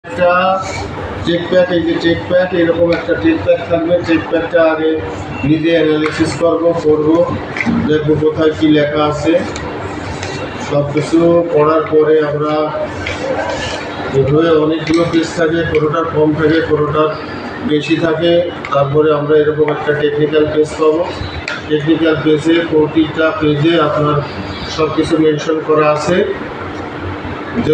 একটা check pack, এই যে চেক প্যাক, এরকম একটা চেক প্যাক থাকবে। চেক প্যাকটা আগে নিজে অ্যানালিসিস করবো, দেখবো কোথায় কী লেখা আছে। সব কিছু পড়ার পরে আমরা এভাবে অনেকগুলো পেজ থাকে, কোনোটার কম থাকে, কোনোটার বেশি থাকে। তারপরে আমরা এরকম একটা টেকনিক্যাল পেজ পাবো। টেকনিক্যাল পেজে প্রতিটা পেজে আপনার সব কিছু মেনশন করা আছে, যে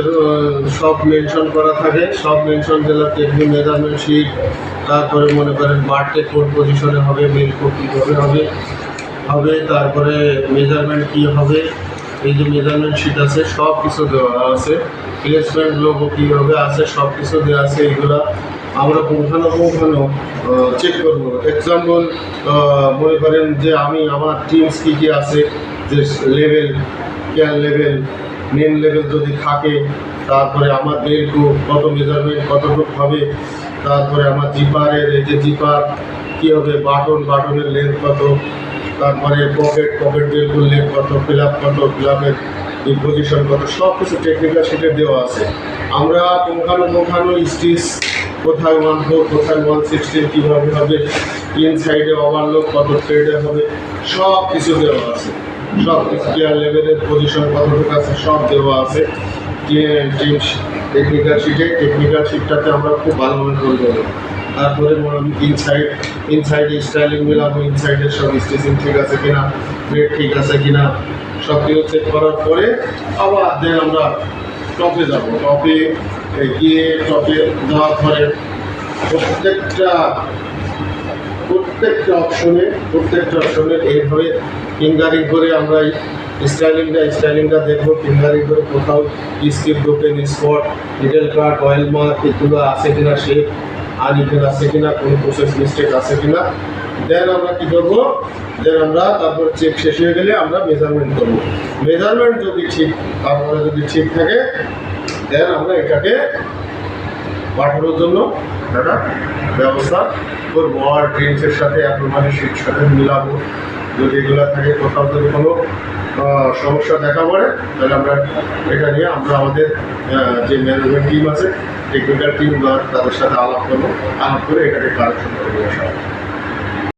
সব মেনশন করা থাকে। সব মেনশন দিলে টেকনিক মেজারমেন্ট শিট, তারপরে মনে করেন বার্থডে কোন পজিশনে হবে, মেল কোড কীভাবে হবে, তারপরে মেজারমেন্ট কী হবে, এই যে মেজারমেন্ট শিট আছে সব কিছু দেওয়া আছে। প্লেসমেন্ট লোগো কীভাবে আছে সব কিছু দেওয়া আছে। এইগুলো আমরা পুঙ্খানুপুঙ্খানু চেক করবো। এক্সাম্পল মনে করেন যে আমি আমার টিমস কী আছে, যে level, care level, main level যদি থাকে, তারপরে আমার বেল্টু কত মেজারমেন্ট কতটুকু হবে, তারপরে আমার জিপারের এই যে জিপার কী হবে, বাটনের লেন্থ কত, তারপরে পকেট বেল্টুর লেন্থ কত, ফিলাপ কত, ফিলাপের পজিশন কত, সব কিছু টেকনিক্যাল শিটে দেওয়া আছে। আমরা পুঙ্খানুপুঙ্খানু স্টিচ কোথায় 1/4 কোথায় 1/16 কীভাবে হবে, ইনসাইডে ওভারলোড কত থ্রেডে হবে, সব কিছু দেওয়া আছে। সব কেয়ার লেভেলের পজিশন কতটুকু আছে সব দেওয়া আছে টিম টেকনিক্যাল শিটটাতে আমরা খুব ভালোভাবে করবো। তারপরে ইনসাইডে স্টাইলিং মিলাবো, ইনসাইডের সব স্টিচিং ঠিক আছে কিনা, থ্রেড ঠিক আছে কিনা, সব কিছু চেক করার পরে আবার দেন আমরা টপে যাবো। টপে গিয়ে টপে যাওয়ার পরে প্রত্যেকটা অপশনে এইভাবে ফিঙ্গারিং করে আমরা স্টাইলিংটা দেখবো। ফিঙ্গারিং করে কোথাও স্কিপ, ব্রোকেন স্পট, নিডল কাট, অয়েল মার্ক এগুলো আছে কিনা, শেপ আনইভেন আছে কিনা, কোনো প্রসেস মিস্টেক আছে কিনা। দেন আমরা কী করবো, আমরা তারপর চেক শেষ হয়ে গেলে আমরা মেজারমেন্ট করবো। মেজারমেন্ট যদি ঠিক থাকে দেন আমরা এটাকে পাঠানোর জন্য একটা ব্যবস্থা করবো। আর ড্রিঙ্কসের সাথে অ্যাপ্রুভালের শিট সাথে মিলাবো। যদি এগুলো থাকে, কোথাও যদি কোনো সমস্যা দেখা পড়ে, তাহলে আমরা এটা নিয়ে আমরা আমাদের যে ম্যানেজমেন্ট টিম আছে, টেকনিক্যাল টিম বা তাদের সাথে আলাপ করে এটাকে কারেকশন করে আসা।